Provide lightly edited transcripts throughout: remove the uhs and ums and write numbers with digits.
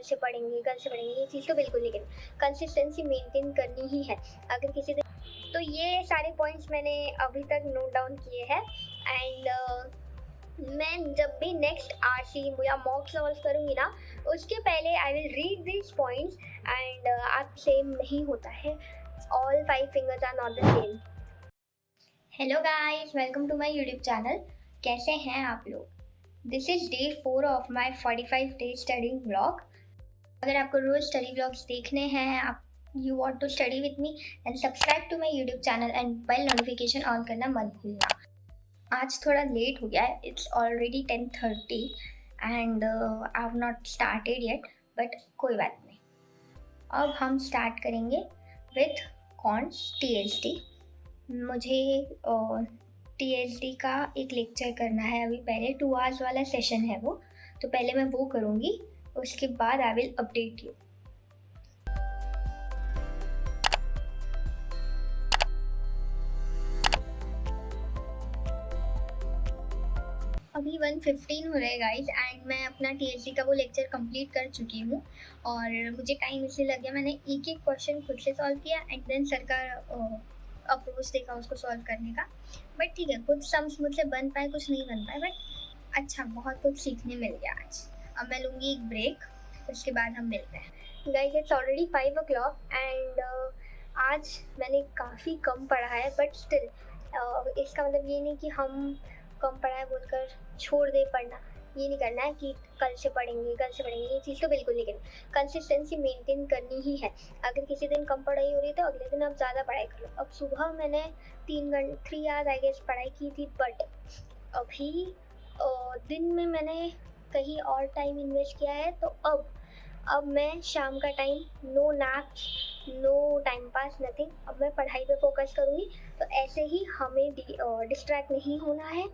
से पढ़ेंगे, कल से पढ़ेंगे, ये चीज़ तो बिल्कुल नहीं करनी। कंसिस्टेंसी मेंटेन करनी ही है। अगर किसी दिन तो ये सारे पॉइंट्स मैंने अभी तक नोट डाउन किए हैं। एंड मैं जब भी नेक्स्ट आरसी या मॉक सॉल्व करूँगी ना, उसके पहले I will read this points and आप सेम नहीं होता है। All 5 fingers are not the same. Hello guys, welcome to my YouTube channel. कैसे हैं आप लोग? This is day 4 of my 45 day study vlog. अगर आपको रोज़ स्टडी व्लॉग्स देखने हैं, आप you want to study with me, and subscribe to my YouTube channel and bell notification on करना मत भूलना। आज थोड़ा लेट हो गया है, it's already 10:30 and I have not started yet, but कोई बात नहीं। अब हम स्टार्ट करेंगे विथ कॉन्स टीएसडी। मुझे टीएसडी का एक लेक्चर करना है अभी पहले, 2 आवर्स वाला सेशन है वो, तो पहले मैं वो करूँगी, उसके बाद आई विल अपडेट यू। अभी 1:15 हो रहे हैं गाइस, एंड मैं अपना टीएसडी का वो लेक्चर कंप्लीट कर चुकी हूँ और मुझे टाइम इसलिए लग गया, मैंने एक एक क्वेश्चन खुद से सॉल्व किया एंड देन सर का अप्रोच देखा उसको सॉल्व करने का। बट ठीक है, कुछ सम्स मुझसे बन पाए, कुछ नहीं बन पाए, बट अच्छा बहुत कुछ सीखने मिल गया आज। अब मैं लूँगी एक ब्रेक, उसके बाद हम मिलते हैं। Guys it's already 5 o'clock and आज मैंने काफ़ी कम पढ़ा है, बट स्टिल इसका मतलब ये नहीं कि हम कम पढ़ा है बोलकर छोड़ दे पढ़ना। ये नहीं करना है कि कल से पढ़ेंगे, कल से पढ़ेंगे, ये चीज़ तो बिल्कुल नहीं करनी। कंसिस्टेंसी मेंटेन करनी ही है। अगर किसी दिन कम पढ़ाई हो रही है तो अगले दिन आप ज़्यादा पढ़ाई कर लो। अब सुबह मैंने 3 आवर्स आई गेस पढ़ाई की थी, बट अभी दिन में मैंने कहीं और टाइम इन्वेस्ट किया है, तो अब मैं शाम का time, no naps, no time pass, nothing, अब मैं पढ़ाई पे फोकस करूँगी। तो ऐसे ही हमें डिस्ट्रैक्ट नहीं होना है।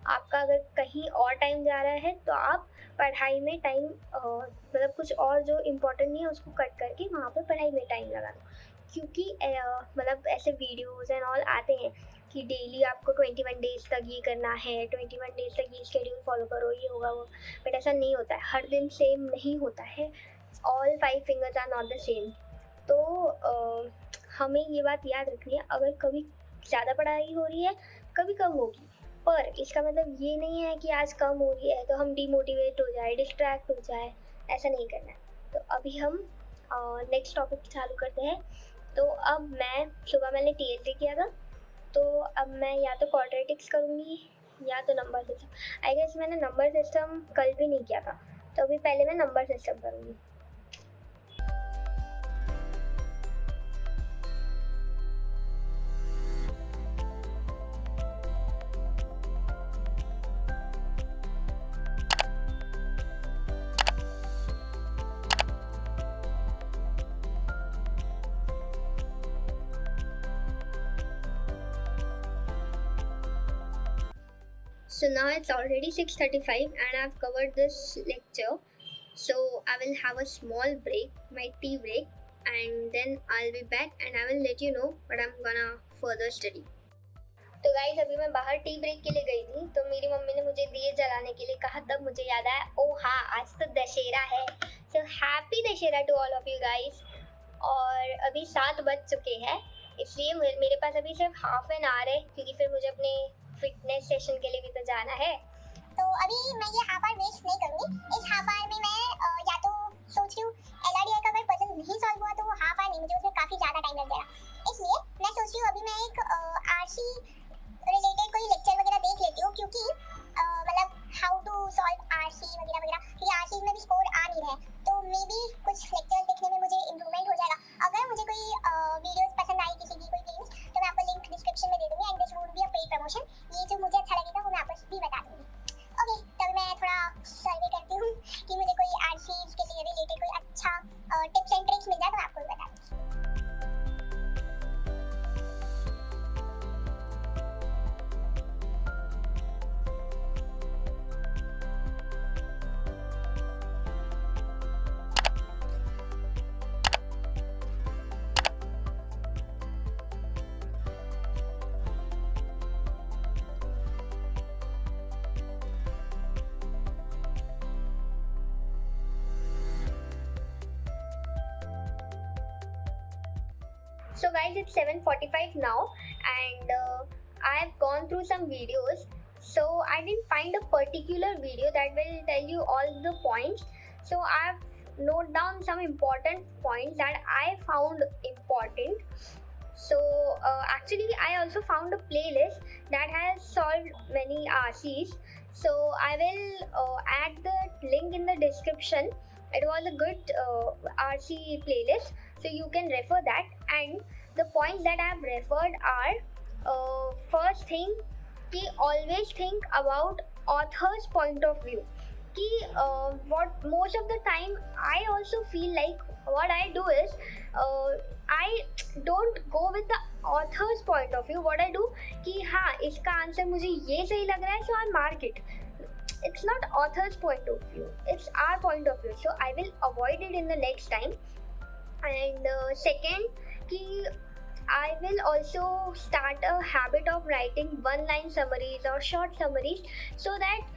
आपका अगर कहीं और टाइम जा रहा है तो आप पढ़ाई में टाइम मतलब कुछ और जो इम्पोर्टेंट नहीं है उसको कट करके वहाँ पे पढ़ाई में टाइम लगा दो। क्योंकि मतलब ऐसे वीडियोज़ एंड ऑल आते हैं कि डेली आपको 21 डेज़ तक ये करना है, 21 डेज़ तक ये शेड्यूल फॉलो करो, ये होगा वो, बट ऐसा नहीं होता है। हर दिन सेम नहीं होता है। All 5 fingers are not the same. तो हमें ये बात याद रखनी है, अगर कभी ज़्यादा पढ़ाई हो रही है, कभी कम होगी, पर इसका मतलब ये नहीं है कि आज कम हो रही है तो हम डिमोटिवेट हो जाए, डिस्ट्रैक्ट हो जाए, ऐसा नहीं करना है। तो अभी हम नेक्स्ट टॉपिक चालू करते हैं। तो अब सुबह मैंने टीएसडी किया था, तो अब मैं या तो क्वाड्रेटिक्स करूँगी या तो नंबर सिस्टम। आई गेस मैंने नंबर सिस्टम कल भी नहीं किया था, तो अभी पहले मैं नंबर सिस्टम करूँगी। So now it's already 6:35 and I've covered this lecture. So I will have a small break, my tea break, and then I'll be back and I will let you know what I'm gonna further study. तो guys अभी मैं बाहर tea break के लिए गई थी, तो मेरी मम्मी ने मुझे दिए जलाने के लिए कहा, तब मुझे याद आया, ओ हाँ आज तो दशहरा है। So happy Dussehra to all of you guys. और अभी 7 बज चुके हैं, इसलिए मेरे पास अभी सिर्फ हाफ एन आवर है, क्योंकि फिर मुझे अपने फिटनेस सेशन के लिए भी तो जाना है। तो अभी मैं ये हाफ आवर वेस्ट नहीं करूँगी। इस हाफ आवर में मैं या तो सोच रही हूँ एलआरडीआई का अगर पजल नहीं सॉल्व हुआ तो वो हाफ आवर नहीं, मुझे उसमें काफ़ी ज़्यादा टाइम लग जाएगा। इसलिए मैं सोच रही हूँ अभी मैं एक आरसी रिलेटेड कोई लेक्चर वगैरह देख लेती हूँ, क्योंकि मतलब हाउ टू सॉल्व आरसी वगैरह वगैरह, क्योंकि आरसी में भी स्कोर आ नहीं रहा है, तो मे बी कुछ लेक्चर्स देखने में मुझे इम्प्रूवमेंट हो जाएगा। अगर मुझे कोई वीडियोस पसंद आई किसी की, कोई लिंक्स, तो मैं आपको लिंक डिस्क्रिप्शन में दे दूँगी and this would be a paid promotion. ये जो मुझे अच्छा लगेगा वो मैं आपको भी बता दूँगी। ओके, तब मैं थोड़ा सर्वे करती हूँ कि मुझे कोई आरसीज के लिए रिलेटेड कोई अच्छा टिप्स एंड ट्रिक्स मिल जाए तो मैं आपको बता दूँगी। So guys, it's 7:45 now, and I've gone through some videos. So I didn't find a particular video that will tell you all the points. So I've noted down some important points that I found important. So actually, I also found a playlist that has solved many RCs. So I will add the link in the description. It was a good RC playlist, so you can refer that. And the points that I have referred are, first thing, कि always think about author's point of view. कि what most of the time I also feel like what I do is I don't go with the author's point of view. What I do कि हाँ इसका answer मुझे ये सही लग रहा है, so I mark it. It's not author's point of view, it's our point of view, so I will avoid it in the next time. And second कि I will also start a habit of writing one line summaries or short summaries, so that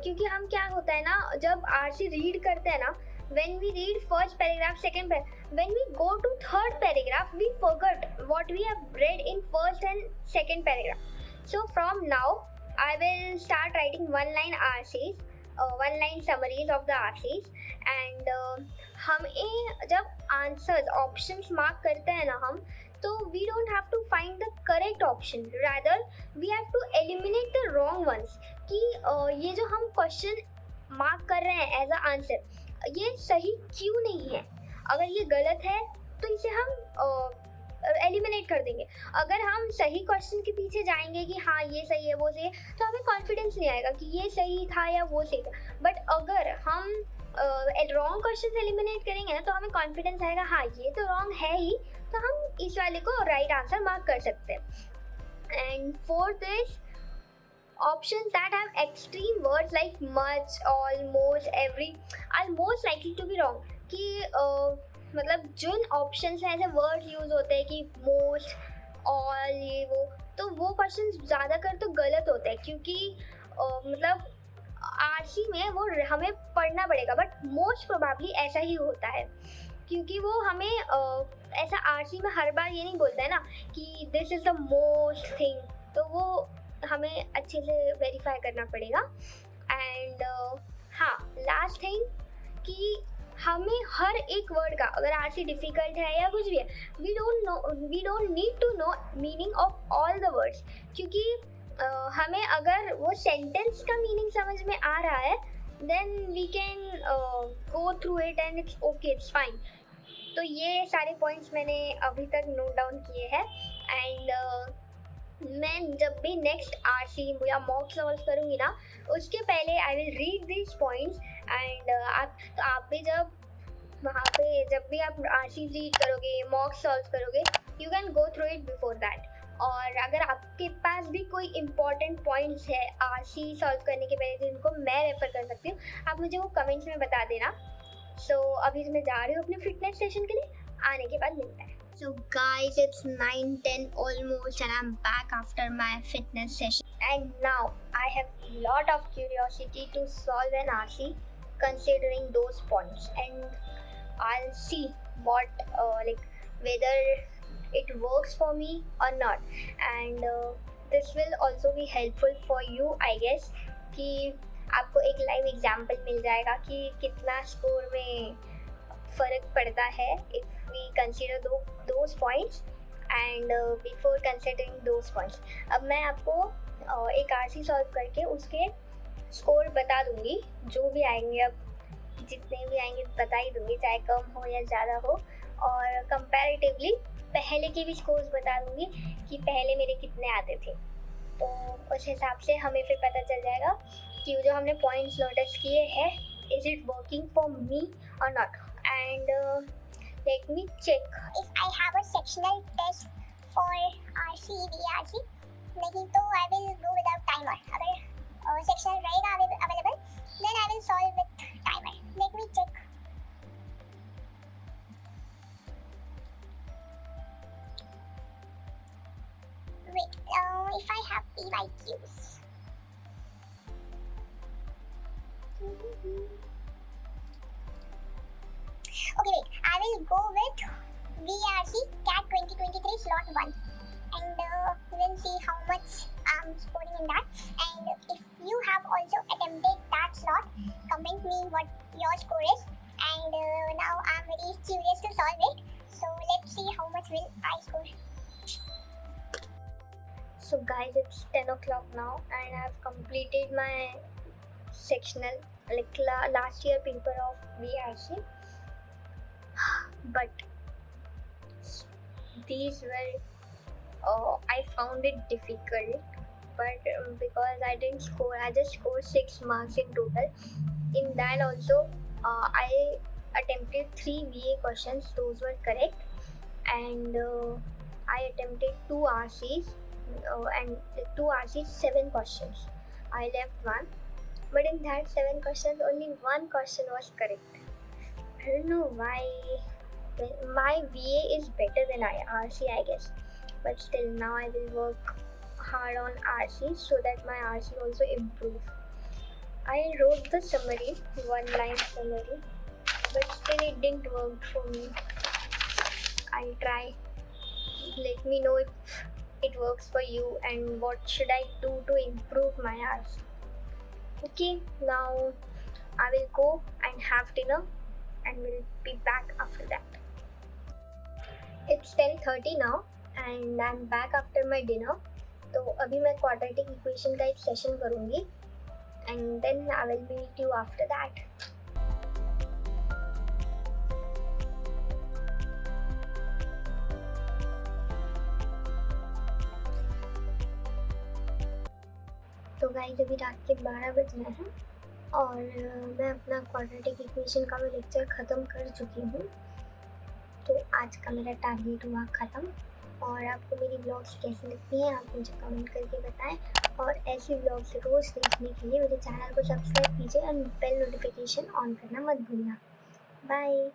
क्योंकि हम क्या होता है ना, जब RC read करते हैं ना, when we read first paragraph, second paragraph, when we go to third paragraph, we forget what we have read in first and second paragraph. So from now, I will start writing one line RCs, one line summaries of the RCs. And हमें जब answers options mark करते हैं ना हम, तो we don't have to find the correct option, rather we have to eliminate the wrong ones. कि ये जो हम question mark कर रहे हैं as a answer, ये सही क्यों नहीं है, अगर ये गलत है तो इसे हम एलिमिनेट कर देंगे. अगर हम सही क्वेश्चन के पीछे जाएंगे कि हाँ ये सही है वो सही है, तो हमें कॉन्फिडेंस नहीं आएगा कि ये सही था या वो सही था. बट अगर हम रॉन्ग क्वेश्चन एलिमिनेट करेंगे ना, तो हमें कॉन्फिडेंस आएगा हाँ ये तो रॉन्ग है ही, तो हम इस वाले को राइट आंसर मार्क कर सकते हैं. And fourth is options that have extreme words like much, almost, every are most likely to be wrong. कि मतलब जिन options में ऐसे words use होते हैं कि most, all, ये वो, तो वो questions ज़्यादातर तो गलत होते हैं, क्योंकि मतलब RC में वो हमें पढ़ना पड़ेगा, बट most probably ऐसा ही होता है, क्योंकि वो हमें ऐसा RC में हर बार ये नहीं बोलता है ना कि this is the most thing, तो वो हमें अच्छे से वेरीफाई करना पड़ेगा. एंड हाँ, लास्ट थिंग कि हमें हर एक वर्ड का, अगर RC डिफ़िकल्ट है या कुछ भी है, we don't need to know meaning of all the words, क्योंकि हमें अगर वो सेंटेंस का मीनिंग समझ में आ रहा है, then we can go through it and it's okay, it's fine. तो ये सारे पॉइंट्स मैंने अभी तक नोट डाउन किए हैं. एंड मैं जब भी नेक्स्ट RC या मॉक सॉल्व करूँगी ना, उसके पहले I will read this points. And आप भी जब वहाँ पे जब भी आप RC रीड करोगे, मॉक सॉल्व करोगे, you can go through it before that. और अगर आपके पास भी कोई इम्पॉर्टेंट पॉइंट्स है RC सॉल्व करने के पहले जिनको मैं रेफर कर सकती हूँ, आप मुझे वो कमेंट्स में बता देना. सो अभी मैं जा रही हूँ अपने फिटनेस सेशन के लिए, आने के बाद मिलता है. So guys, it's 9:10 almost and I'm back after my fitness session. And now I have a lot of curiosity to solve an RC considering those points. And I'll see what whether it works for me or not. And this will also be helpful for you, I guess. कि आपको एक live example मिल जाएगा कि कितना score में फ़र्क पड़ता है if we consider those points and before considering those points. अब मैं आपको एक RC सॉल्व करके उसके स्कोर बता दूंगी, जो भी आएंगे, अब जितने भी आएंगे बता ही दूंगी, चाहे कम हो या ज़्यादा हो. और कंपैरेटिवली पहले के भी स्कोर्स बता दूंगी कि पहले मेरे कितने आते थे, तो उस हिसाब से हमें फिर पता चल जाएगा कि जो हमने पॉइंट्स नोटिस किए हैं, is it working for me और not. And let me check if I have a sectional test for RC, BRC. नहीं तो I will go without timer. अगर sectional रहेगा available, then I will solve with timer. Let me check. Wait, if I have PYQs. Okay, wait. I will go with VRC CAT 2023 slot 1, and we'll see how much I'm scoring in that. And if you have also attempted that slot, comment me what your score is. And now I'm very curious to solve it. So let's see how much will I score. So guys, it's 10 o'clock now and I've completed my sectional, like last year paper of VRC. But these were, I found it difficult. But because I didn't score, I just scored 6 marks in total. In that also, I attempted 3 VA questions, those were correct. And I attempted 2 RCs, and 2 RCs, 7 questions. I left one, but in that 7 questions, only 1 question was correct. I don't know why. My VA is better than RC, I guess, but still now I will work hard on RC so that my RC also improve. I wrote the summary, 1-line summary, but still it didn't work for me. I'll try. Let me know if it works for you and what should I do to improve my RC. Okay, now I will go and have dinner and we'll be back after that. It's 10:30 now and I'm back after my dinner. तो अभी मैं quadratic equation का एक session करूँगी and then I will meet you after that. तो guys अभी रात के 12 बज रहे हैं और मैं अपना क्वाड्रेटिक इक्वेशन का भी लेक्चर ख़त्म कर चुकी हूँ। तो आज का मेरा टारगेट हुआ ख़त्म। और आपको मेरी ब्लॉग्स कैसी लगती हैं आप मुझे कमेंट करके बताएं। और ऐसी ब्लॉग्स रोज़ देखने के लिए मेरे चैनल को सब्सक्राइब कीजिए और बेल नोटिफिकेशन ऑन करना मत भूलना। बाय।